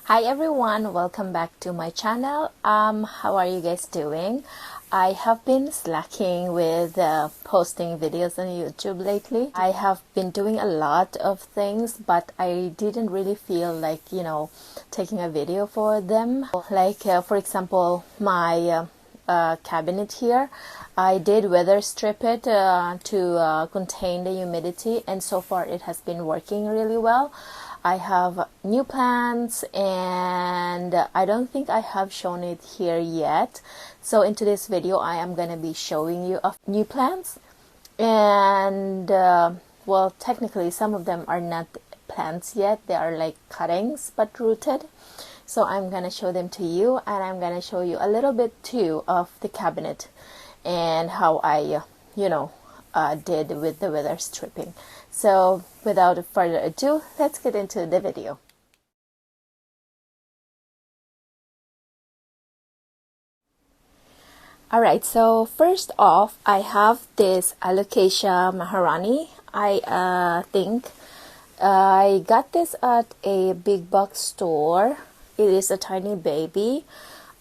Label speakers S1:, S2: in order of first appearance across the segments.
S1: Hi everyone, welcome back to my channel. How are you guys doing? I have been slacking with posting videos on YouTube lately. I have been doing a lot of things, but I didn't really feel like, taking a video for them. Like, for example, my cabinet here. I did weather strip it to contain the humidity, and so far it has been working really well. I have new plants, and I don't think I have shown it here yet. So in today's video I am going to be showing you new plants, and well, technically some of them are not plants yet. They are like cuttings but rooted. So I'm going to show them to you, and I'm going to show you a little bit too of the cabinet and how I did with the weather stripping. So without further ado, let's get into the video. Alright, so first off, I have this Alcacia Maharani. I think I got this at a big box store. It is a tiny baby.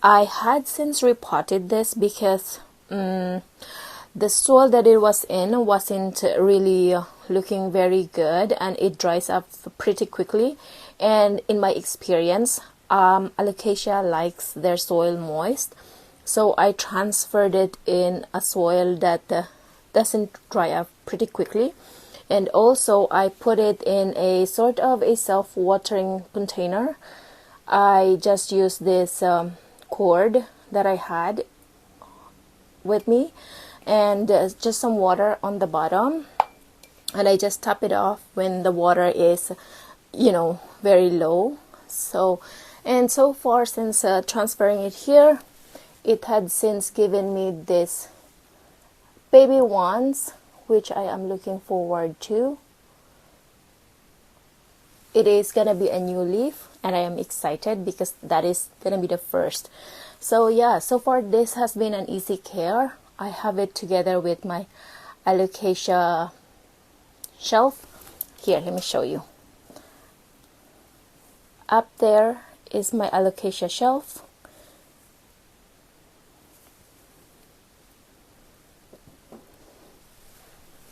S1: I had since repotted this because the soil that it was in wasn't really looking very good, and it dries up pretty quickly. And in my experience, Alcacia likes their soil moist, so I transferred it in a soil that doesn't dry up pretty quickly. And also I put it in a sort of a self-watering container. I just used this cord that I had with me, and just some water on the bottom, and I just top it off when the water is very low. So far, since transferring it here, it had since given me this baby ones, which I am looking forward to. It is gonna be a new leaf, and I am excited because that is gonna be the first. So yeah, so far this has been an easy care. I have it together with my Alcacia shelf. Here, let me show you. Up there is my Alcacia shelf.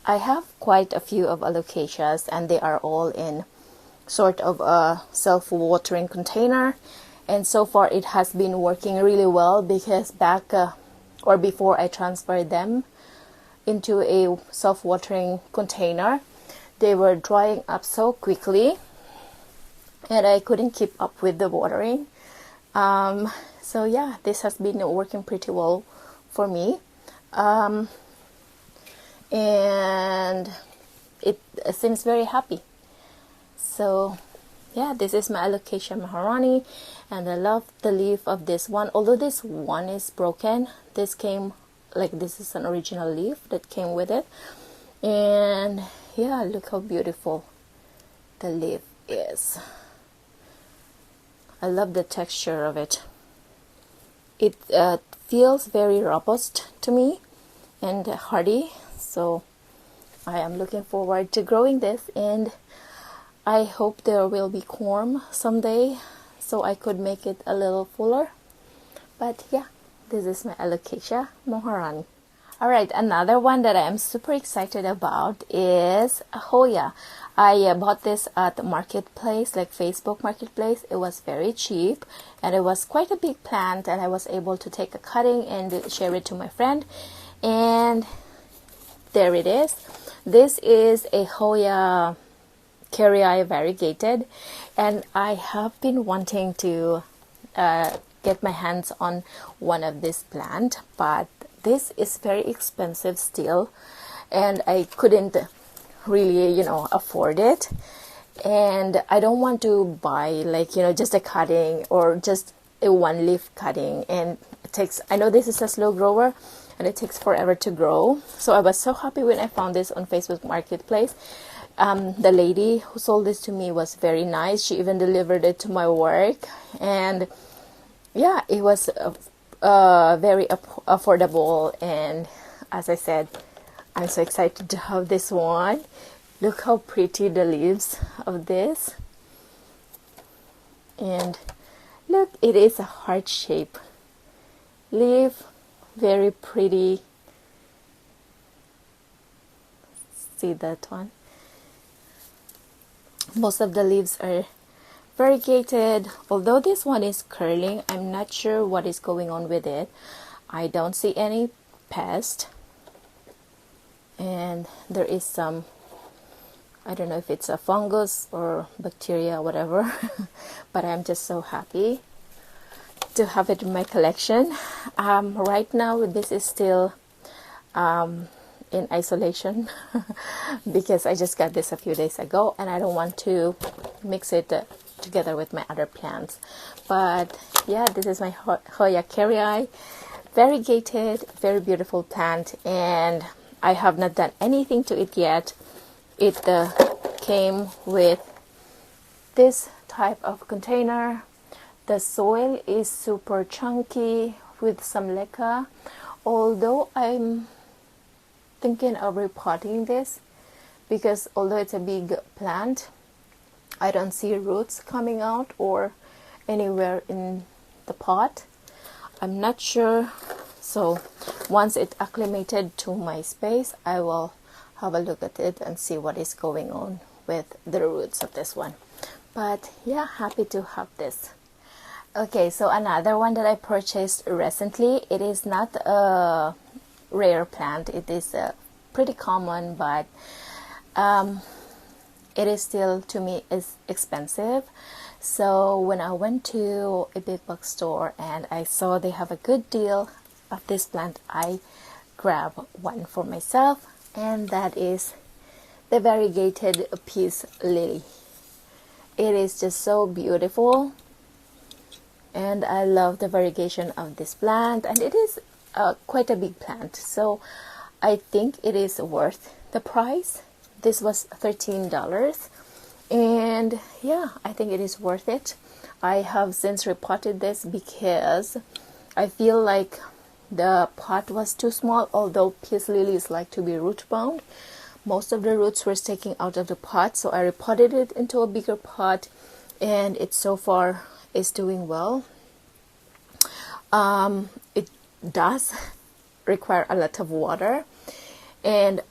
S1: I have quite a few of Alcacias, and they are all in sort of a self-watering container. And so far it has been working really well, because back or before I transferred them into a self-watering container, they were drying up so quickly and I couldn't keep up with the watering. So yeah, this has been working pretty well for me, and it seems very happy. So yeah, this is my Alcacia Maharani, and I love the leaf of this one. Although this one is broken, this is an original leaf that came with it. And yeah, look how beautiful the leaf is. I love the texture of it. It feels very robust to me and hardy. So I am looking forward to growing this, and I hope there will be corm someday so I could make it a little fuller. But yeah, this is my Alcacia Maharani. Alright, another one that I am super excited about is Hoya. I bought this at the marketplace, like Facebook Marketplace. It was very cheap, and it was quite a big plant, and I was able to take a cutting and share it to my friend. And there it is. This is a Hoya Variegated, and I have been wanting to get my hands on one of this plant, but this is very expensive still, and I couldn't really afford it. And I don't want to buy just a cutting or just a one leaf cutting, and it takes, I know this is a slow grower and it takes forever to grow. So I was so happy when I found this on Facebook Marketplace. The lady who sold this to me was very nice. She even delivered it to my work, and yeah, it was very affordable. And as I said, I'm so excited to have this one. Look how pretty the leaves of this, and Look, it is a heart shape leaf, very pretty. See that one? Most of the leaves are variegated, although this one is curling. I'm not sure what is going on with it. I don't see any pest, and there is some, I don't know if it's a fungus or bacteria, whatever, but I'm just so happy to have it in my collection. Right now this is still in isolation because I just got this a few days ago and I don't want to mix it together with my other plants. But yeah, this is my Hoya Poera, variegated, very beautiful plant, and I have not done anything to it yet. It came with this type of container. The soil is super chunky with some leca, although I'm thinking of repotting this because although it's a big plant, I don't see roots coming out or anywhere in the pot. I'm not sure, so once it acclimated to my space, I will have a look at it and see what is going on with the roots of this one. But yeah, happy to have this. Okay, so another one that I purchased recently, it is not a rare plant, it is pretty common, but it is still, to me, is expensive. So when I went to a big box store and I saw they have a good deal of this plant, I grabbed one for myself, and that is the variegated peace lily. It is just so beautiful, and I love the variegation of this plant, and it is quite a big plant, so I think it is worth the price. This was $13, and yeah, I think it is worth it. I have since repotted this because I feel like the pot was too small, although peace lilies like to be root bound. Most of the roots were sticking out of the pot, so I repotted it into a bigger pot, and it so far is doing well. It does require a lot of water, and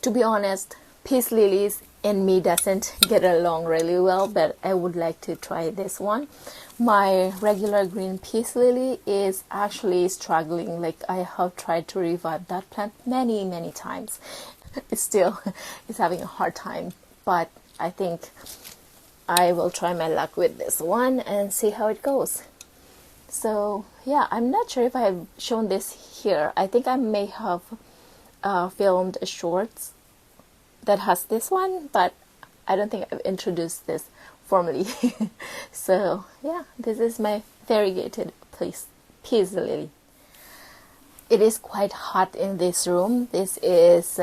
S1: to be honest, peace lilies and me doesn't get along really well, but I would like to try this one. My regular green peace lily is actually struggling. Like, I have tried to revive that plant many times. It still is having a hard time, but I think I will try my luck with this one and see how it goes. So yeah, I'm not sure if I have shown this here. I think I may have filmed a shorts that has this one, but I don't think I've introduced this formally. So yeah, this is my variegated peace lily. It is quite hot in this room. This is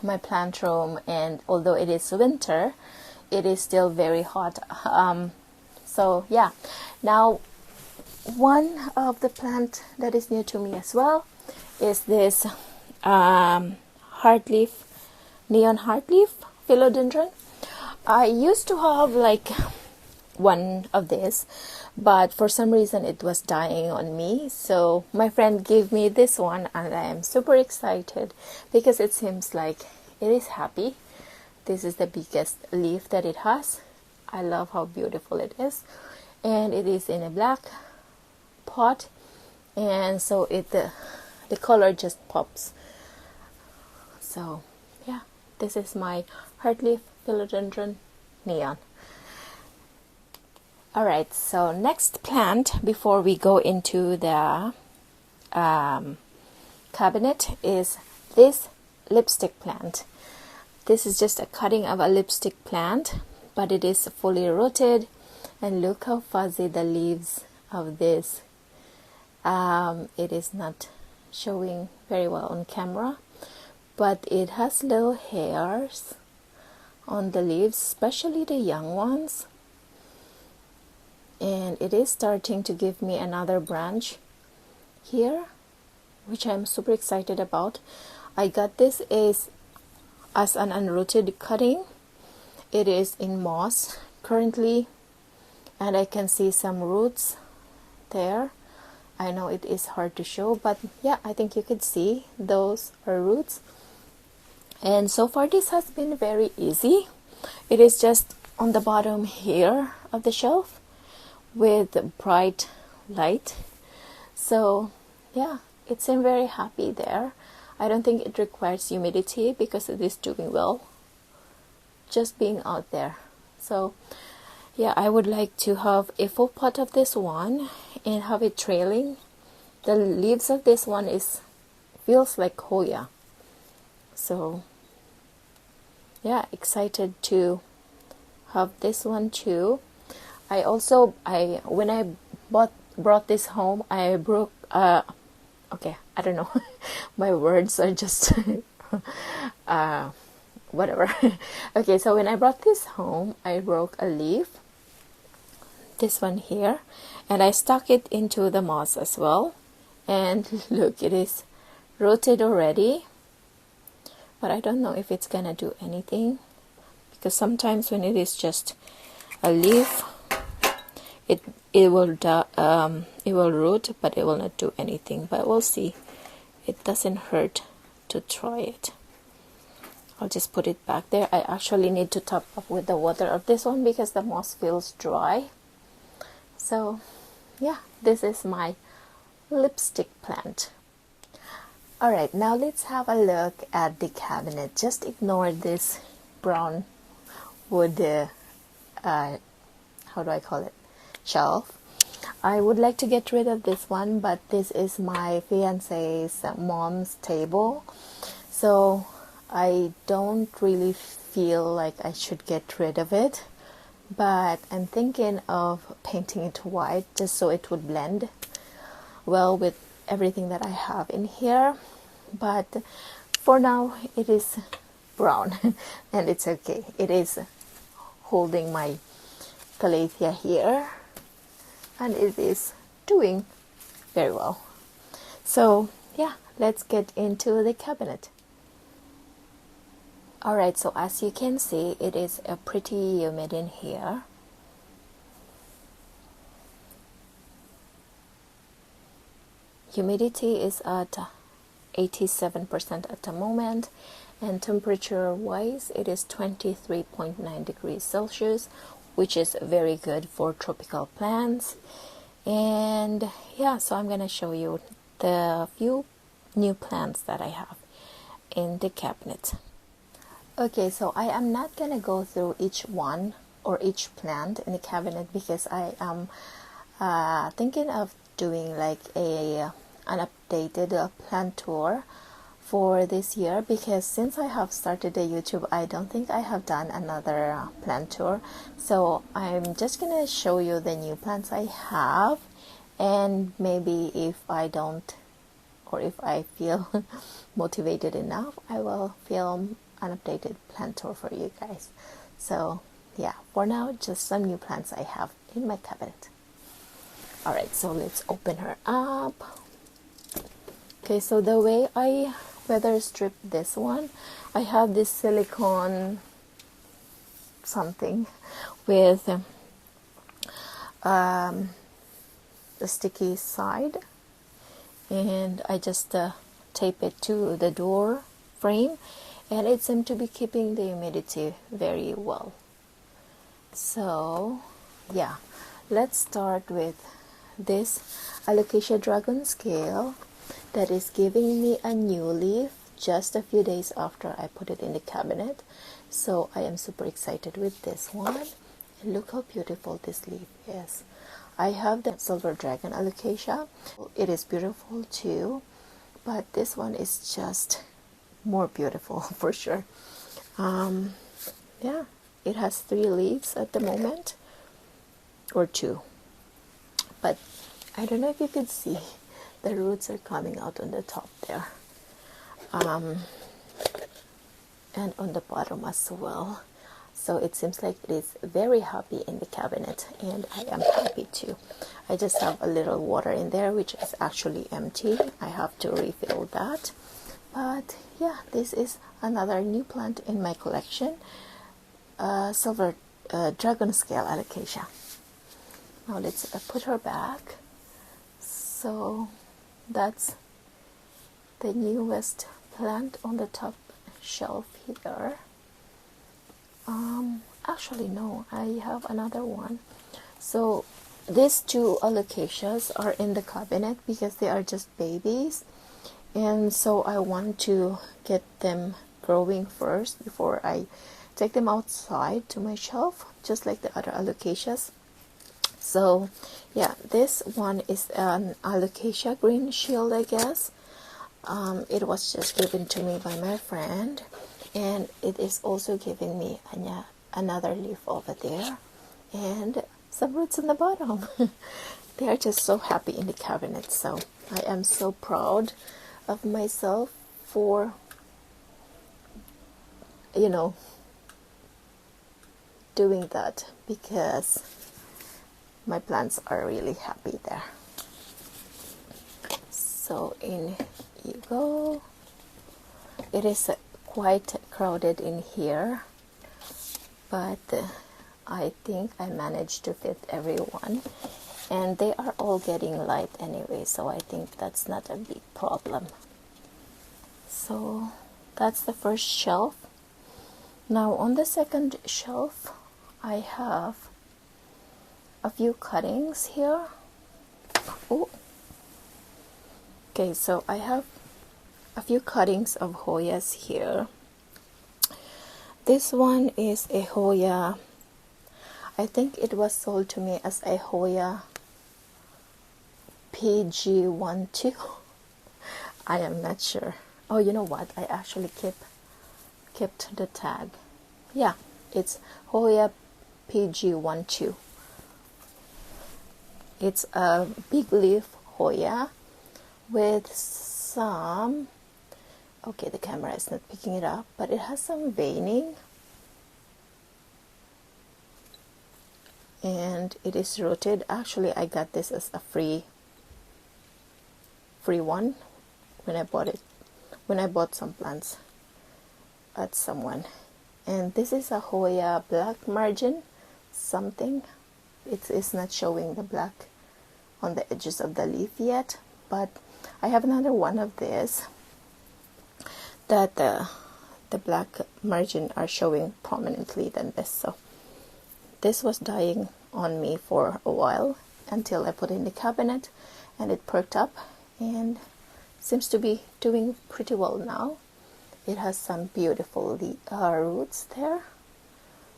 S1: my plant room, and although it is winter, it is still very hot. So yeah, now one of the plant that is new to me as well is this Heartleaf Neon Heartleaf philodendron. I used to have like one of this, but for some reason it was dying on me, so my friend gave me this one, and I am super excited because it seems like it is happy. This is the biggest leaf that it has. I love how beautiful it is, and it is in a black pot, and so the color just pops. So yeah, this is my Heartleaf philodendron neon. Alright, so next plant before we go into the cabinet is this lipstick plant. This is just a cutting of a lipstick plant, but it is fully rooted, and look how fuzzy the leaves of this. It is not showing very well on camera, but it has little hairs on the leaves, especially the young ones, and it is starting to give me another branch here, which I'm super excited about. I got this as an unrooted cutting. It is in moss currently, and I can see some roots there. I know it is hard to show, but yeah, I think you could see those are roots. And so far this has been very easy. It is just on the bottom here of the shelf with bright light. So yeah, it's very happy there. I don't think it requires humidity because it is doing well just being out there. So yeah, I would like to have a full pot of this one and have it trailing. The leaves of this one feels like Hoya. So yeah, excited to have this one too. When I brought this home, I broke okay, I don't know. My words are just whatever. Okay, so when I brought this home, I broke a leaf, this one here, and I stuck it into the moss as well. And look, it is rooted already, but I don't know if it's gonna do anything, because sometimes when it is just a leaf, it will root, but it will not do anything. But we'll see. It doesn't hurt to try it. I'll just put it back there. I actually need to top up with the water of this one because the moss feels dry. So yeah, this is my lipstick plant. Alright, now let's have a look at the cabinet. Just ignore this brown wood, how do I call it, shelf. I would like to get rid of this one, but this is my fiance's mom's table. So I don't really feel like I should get rid of it, but I'm thinking of painting it white just so it would blend well with everything that I have in here. But for now it is brown and it's okay. It is holding my calathea here and it is doing very well. So yeah, let's get into the cabinet. Alright, so as you can see, it is a pretty humid in here. Humidity is at 87% at the moment, and temperature wise it is 23.9 degrees Celsius, which is very good for tropical plants. And yeah, so I'm gonna show you the few new plants that I have in the cabinet. Okay, so I am not gonna go through each one or each plant in the cabinet because I am thinking of doing like an updated plant tour for this year, because since I have started the YouTube, I don't think I have done another plant tour. So I'm just gonna show you the new plants I have, and maybe if I don't, or if I feel motivated enough, I will film an updated plant tour for you guys. So yeah, for now, just some new plants I have in my cabinet. Alright, so let's open her up. Okay, so the way I weather strip this one, I have this silicone something with the sticky side, and I just tape it to the door frame, and it seemed to be keeping the humidity very well. So yeah, let's start with this Alcacia dragon scale that is giving me a new leaf just a few days after I put it in the cabinet. So I am super excited with this one. And look how beautiful this leaf is. I have the silver dragon Alcacia. It is beautiful too, but this one is just more beautiful for sure. Yeah, it has 3 leaves at the moment, or 2, but I don't know if you could see the roots are coming out on the top there, and on the bottom as well. So it seems like it is very happy in the cabinet, and I am happy too. I just have a little water in there which is actually empty. I have to refill that. But yeah, this is another new plant in my collection, silver dragon scale Alcacia. Now let's put her back. So that's the newest plant on the top shelf here. Actually no, I have another one. So these two alocasias are in the cabinet because they are just babies, and so I want to get them growing first before I take them outside to my shelf, just like the other alocasias. So yeah, this one is an Alcacia green shield, I guess. It was just given to me by my friend, and it is also giving me another leaf over there and some roots in the bottom. They are just so happy in the cabinet, so I am so proud of myself for, you know, doing that, because my plants are really happy there. So in you go. It is quite crowded in here, but I think I managed to fit everyone, and they are all getting light anyway, so I think that's not a big problem. So that's the first shelf. Now on the second shelf I have a few cuttings here. Oh, okay, so I have a few cuttings of Hoyas here. This one is a Hoya. I think it was sold to me as a Hoya PG12. I am not sure. Oh, you know what? I actually kept the tag. Yeah, it's Hoya PG12. It's a big leaf Hoya with some, okay, the camera is not picking it up, but it has some veining, and it is rooted. Actually, I got this as a free one when I bought some plants at someone. And this is a Hoya black margin something. It is not showing the black on the edges of the leaf yet, but I have another one of this that the black margin are showing prominently than this. So this was dying on me for a while until I put it in the cabinet, and it perked up and seems to be doing pretty well now. It has some beautiful roots there.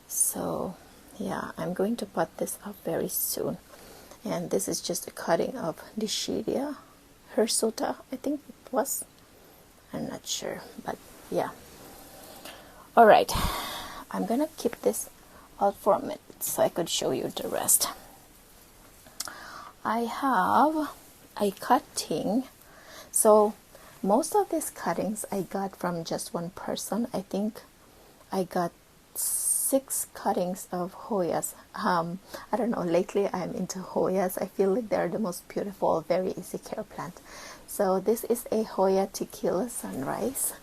S1: So yeah, I'm going to pot this up very soon. And this is just a cutting of Dischidia hirsuta, I think it was. I'm not sure, but yeah. All right, I'm gonna keep this out for a minute so I could show you the rest. I have a cutting. So most of these cuttings I got from just one person. I think I got 6 cuttings of Hoyas. I don't know, lately I'm into Hoyas. I feel like they're the most beautiful, very easy care plant. So this is a Hoya Tequila Sunrise.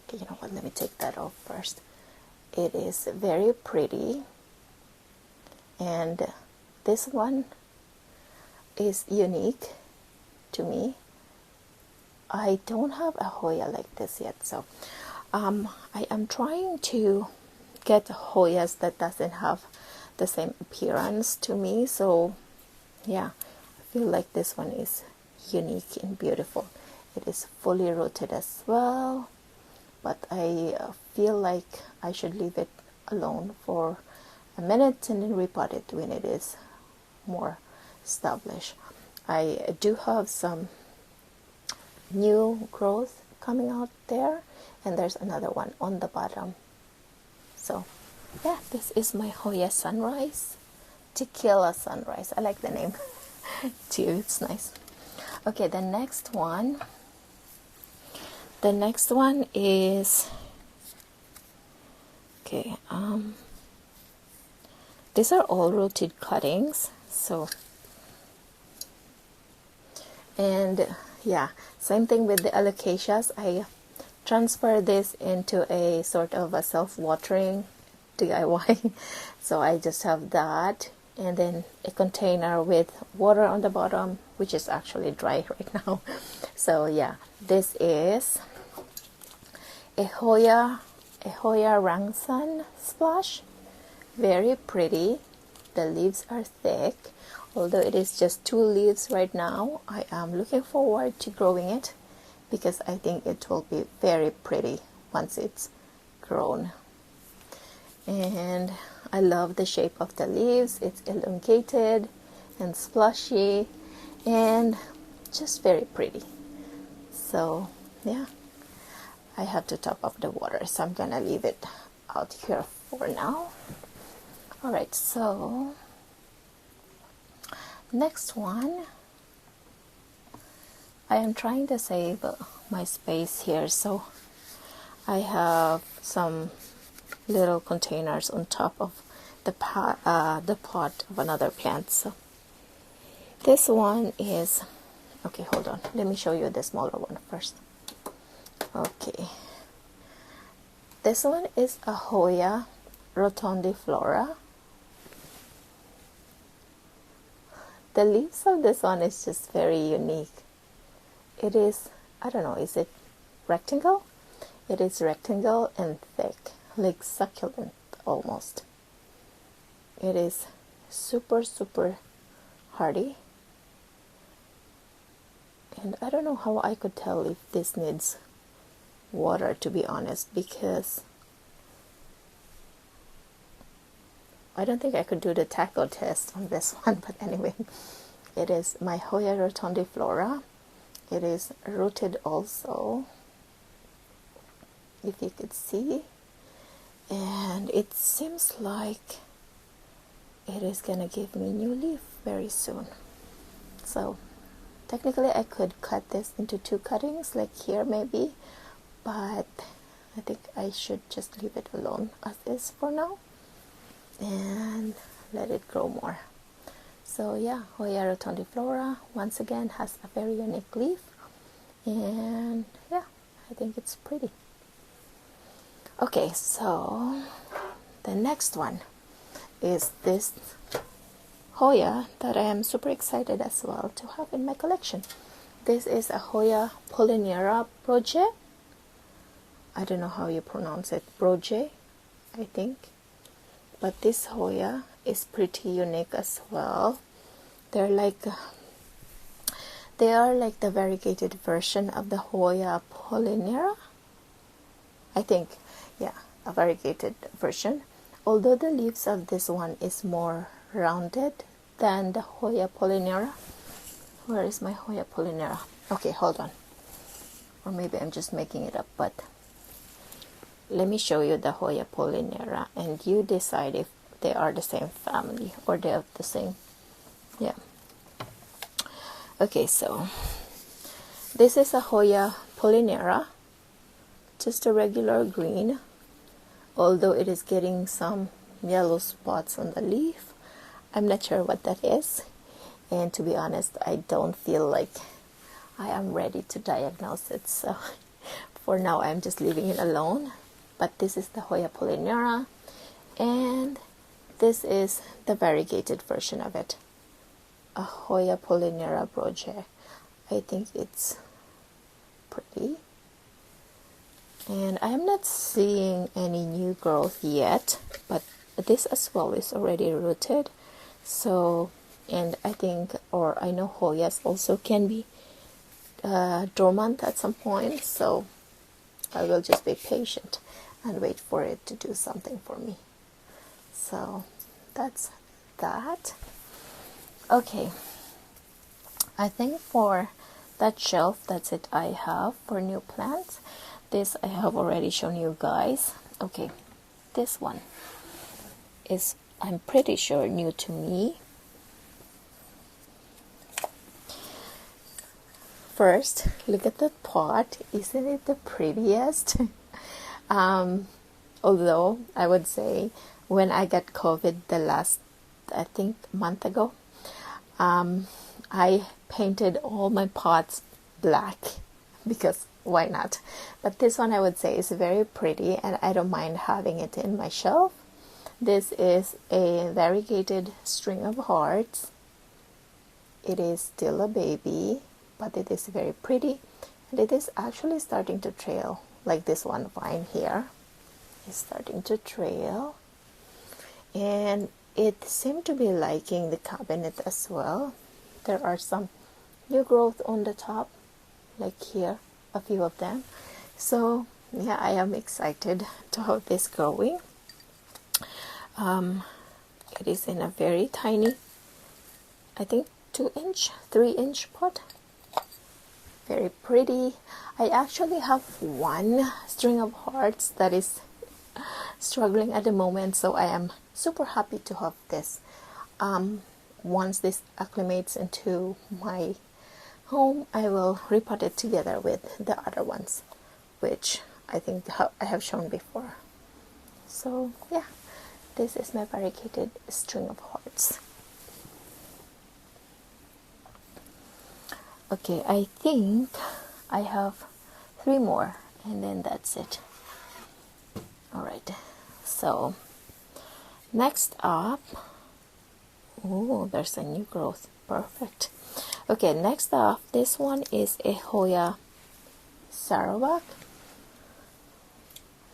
S1: Okay, you know what, let me take that off first. It is very pretty, and this one is unique to me. I don't have a Hoya like this yet, so I am trying to get Hoyas that doesn't have the same appearance to me. So yeah, I feel like this one is unique and beautiful. It is fully rooted as well, but I feel like I should leave it alone for a minute and then repot it when it is more established. I do have some new growth coming out there, and there's another one on the bottom. So yeah, this is my Hoya Sunrise, Tequila Sunrise. I like the name too, it's nice. Okay, the next one is, okay, these are all rooted cuttings. So, and yeah, same thing with the alocasias. I transfer this into a sort of a self-watering DIY. So I just have that, and then a container with water on the bottom, which is actually dry right now. So yeah, this is a Hoya Rangon splash. Very pretty. The leaves are thick, although it is just 2 leaves right now. I am looking forward to growing it because I think it will be very pretty once it's grown. And I love the shape of the leaves. It's elongated and splashy and just very pretty. So yeah, I have to top up the water, so I'm gonna leave it out here for now. Alright, so next one, I am trying to save my space here, so I have some little containers on top of the pot of another plant. So this one is, okay, hold on, let me show you the smaller one first. Okay, this one is a Hoya Roton Flora. The leaves of this one is just very unique. It is, I don't know, is it rectangle? It is rectangle and thick, like succulent almost. It is super hardy. And I don't know how I could tell if this needs water, to be honest, because I don't think I could do the taco test on this one, but anyway, it is my Hoya Roton Flora. It is rooted also, if you could see, and it seems like it is gonna give me new leaf very soon. So technically I could cut this into 2 cuttings, like here maybe, but I think I should just leave it alone as is for now and let it grow more. So yeah, Hoya Roton Flora once again has a very unique leaf, and yeah, I think it's pretty. Okay, so the next one is this Hoya that I am super excited as well to have in my collection. This is a Hoya Poera project. I don't know how you pronounce it, Broje, I think. But this Hoya is pretty unique as well. They are like the variegated version of the Hoya Poera. I think, yeah, a variegated version. Although the leaves of this one is more rounded than the Hoya Poera. Where is my Hoya Poera? Okay, hold on. Or maybe I'm just making it up, but let me show you the Hoya Poera and you decide if they are the same family or they are the same. Yeah. Okay, so this is a Hoya Poera, just a regular green, although it is getting some yellow spots on the leaf. I'm not sure what that is, and to be honest, I don't feel like I am ready to diagnose it, so for now I'm just leaving it alone. But this is the Hoya Poera, and this is the variegated version of it, a Hoya Poera project. I think it's pretty, and I'm not seeing any new growth yet, but this as well is already rooted. So, and I think, or I know Hoyas also can be dormant at some point, so I will just be patient and wait for it to do something for me. So that's that. Okay, I think for that shelf, that's it I have for new plants. This I have already shown you guys. Okay, this one is, I'm pretty sure, new to me. First, look at the pot. Isn't it the prettiest? Although I would say when I got COVID the last, I think, month ago, I painted all my pots black because why not? But this one I would say is very pretty, and I don't mind having it in my shelf. This is a variegated string of hearts. It is still a baby, but it is very pretty, and it is actually starting to trail, like this one vine here is starting to trail, and it seemed to be liking the cabinet as well. There are some new growth on the top, like here, a few of them. So yeah, I am excited to have this growing. It is in a very tiny, I think 2-inch, 3-inch pot. Very pretty. I actually have one string of hearts that is struggling at the moment, so I am super happy to have this. Once this acclimates into my home, I will repot it together with the other ones, which I think I have shown before. So yeah, this is my variegated string of hearts. Okay, I think I have 3 more, and then that's it. Alright, so next up, oh, there's a new growth. Perfect. Okay, next up, this one is a Hoya Sarawak.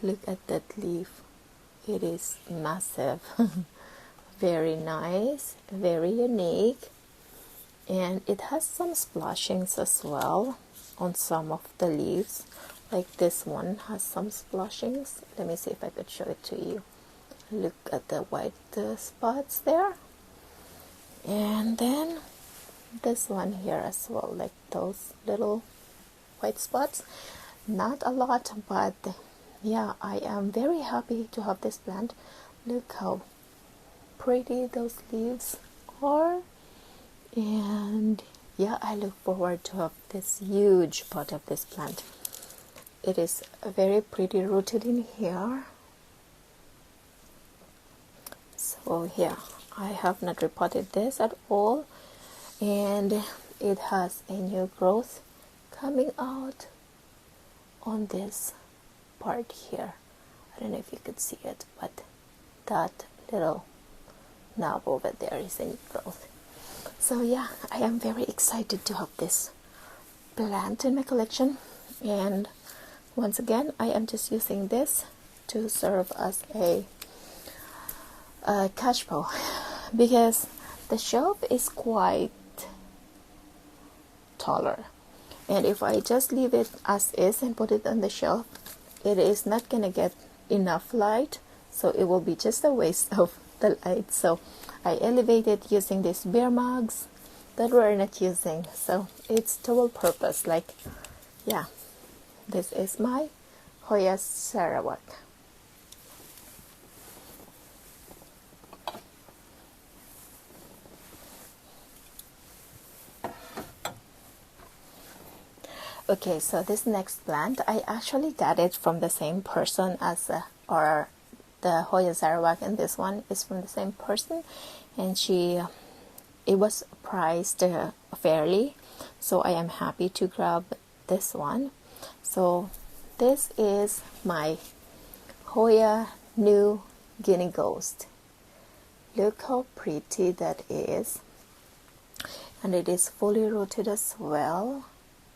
S1: Look at that leaf. It is massive. Very nice, very unique. And it has some splashings as well on some of the leaves. Like this one has some splashings. Let me see if I could show it to you. Look at the white spots there. And then this one here as well, like those little white spots. Not a lot, but yeah, I am very happy to have this plant. Look how pretty those leaves are. And yeah, I look forward to have this huge pot of this plant. It is very pretty rooted in here. So yeah, I have not repotted this at all, and it has a new growth coming out on this part here. I don't know if you could see it, but that little knob over there is a new growth. So yeah, I am very excited to have this plant in my collection, and once again I am just using this to serve as a cash bow, because the shelf is quite taller, and if I just leave it as is and put it on the shelf, it is not gonna get enough light, so it will be just a waste of the light. So I elevated using these beer mugs that we're not using, so it's dual purpose. Like, yeah, this is my Hoya Sarawak. Okay, so this next plant, I actually got it from the same person as the Hoya Sarawak, and this one is from the same person, and it was priced fairly, so I am happy to grab this one. So this is my Hoya New Guinea Ghost. Look how pretty that is, and it is fully rooted as well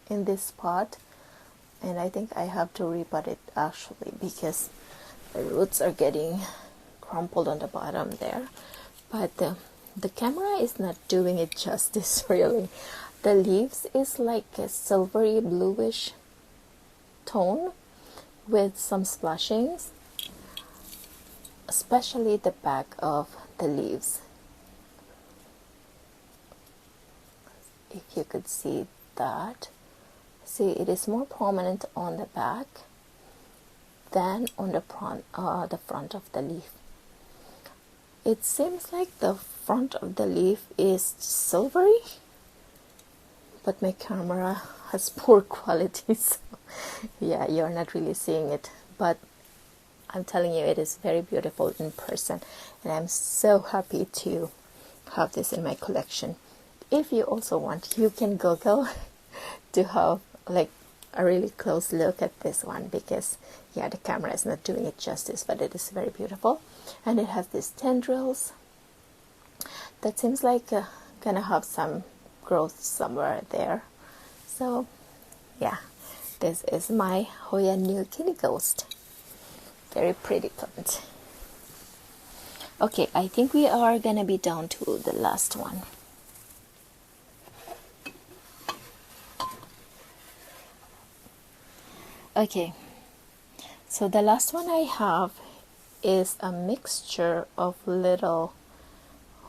S1: in this pot, and I think I have to repot it actually, because the roots are getting crumpled on the bottom there, but the camera is not doing it justice really. The leaves is like a silvery bluish tone with some splashings, especially the back of the leaves. If you could see that, see, it is more prominent on the back than on the front of the leaf. It seems like the front of the leaf is silvery, but my camera has poor quality, so yeah, you're not really seeing it, but I'm telling you, it is very beautiful in person, and I'm so happy to have this in my collection. If you also want, you can Google to have like a really close look at this one, because yeah, the camera is not doing it justice, but it is very beautiful. And it has these tendrils that seems like gonna have some growth somewhere there. So yeah, this is my Hoya New Guinea Ghost. Very pretty plant. Okay, I think we are gonna be down to the last one. Okay, so the last one I have is a mixture of little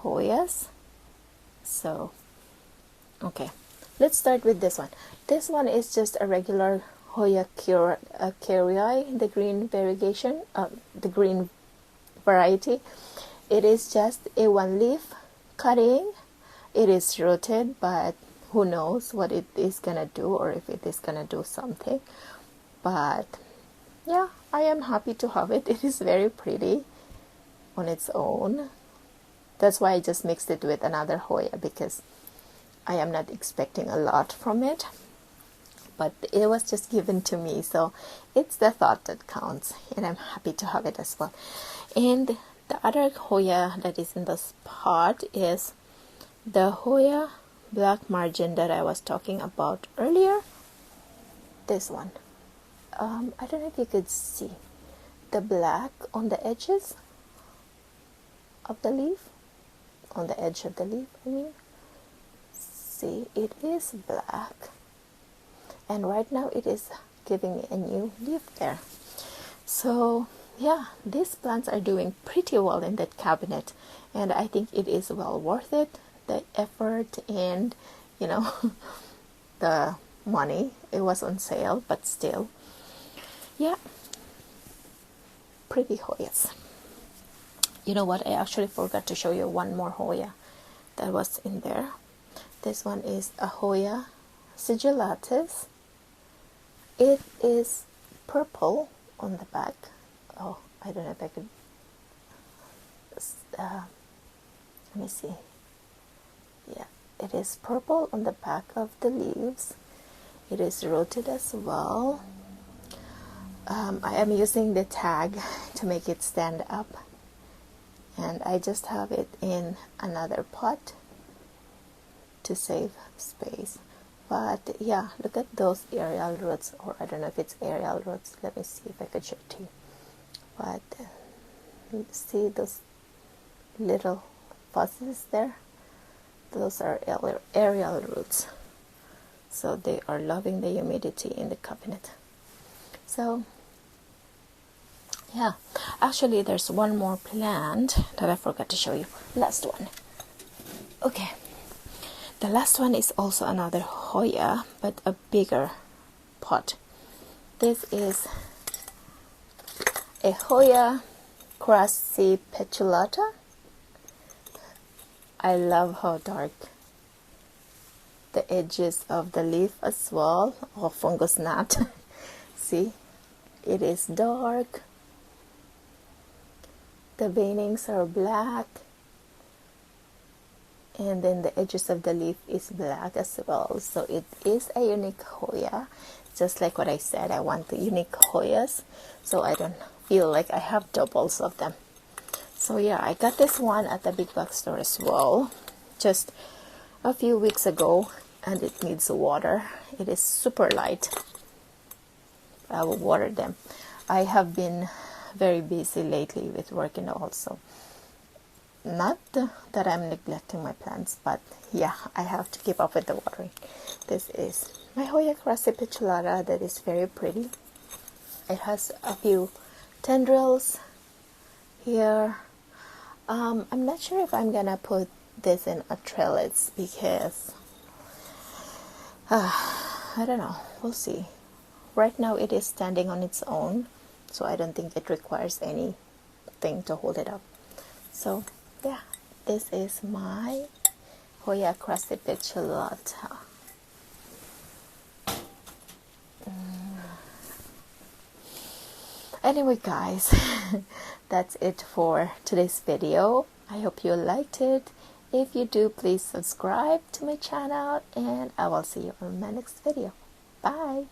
S1: Hoyas. So, okay, let's start with this one. This one is just a regular Hoya Poera, the green variegation, the green variety. It is just a one leaf cutting. It is rooted, but who knows what it is gonna do, or if it is gonna do something. But yeah, I am happy to have it. It is very pretty on its own. That's why I just mixed it with another Hoya, because I am not expecting a lot from it. But it was just given to me, so it's the thought that counts, and I'm happy to have it as well. And the other Hoya that is in this pot is the Hoya Black Margin that I was talking about earlier. This one. I don't know if you could see the black on the edges of the leaf, on the edge of the leaf, I mean. See, it is black, and right now it is giving me a new leaf there. So yeah, these plants are doing pretty well in that cabinet, and I think it is well worth it, the effort and, you know, the money. It was on sale, but still, yeah, pretty Hoyas. You know what, I actually forgot to show you one more Hoya that was in there. This one is a Hoya Sigil Latis. It is purple on the back. Oh, I don't know if I could let me see. Yeah, it is purple on the back of the leaves. It is rooted as well. I am using the tag to make it stand up, and I just have it in another pot to save space. But yeah, look at those aerial roots, or I don't know if it's aerial roots. Let me see if I could show it to you. But see those little fuzzies there? Those are aerial roots. So they are loving the humidity in the cabinet. So yeah, actually there's one more plant that I forgot to show you. Last one. Okay, the last one is also another Hoya, but a bigger pot. This is a Hoya crassipetulata. I love how dark the edges of the leaf as well, or fungus gnat. See, it is dark. The veinings are black, and then the edges of the leaf is black as well. So it is a unique Hoya. Just like what I said, I want the unique Hoyas, so I don't feel like I have doubles of them. So yeah, I got this one at the big box store as well, just a few weeks ago, and it needs water. It is super light. I will water them. I have been very busy lately with working also. Not that I'm neglecting my plants, but yeah, I have to keep up with the watering. This is my Hoya crassipetulata that is very pretty. It has a few tendrils here. I'm not sure if I'm gonna put this in a trellis, because I don't know, we'll see. Right now it is standing on its own, so I don't think it requires anything to hold it up. So yeah, this is my Hoya crassipetulata. Anyway guys, that's it for today's video. I hope you liked it. If you do, please subscribe to my channel, and I will see you on my next video. Bye!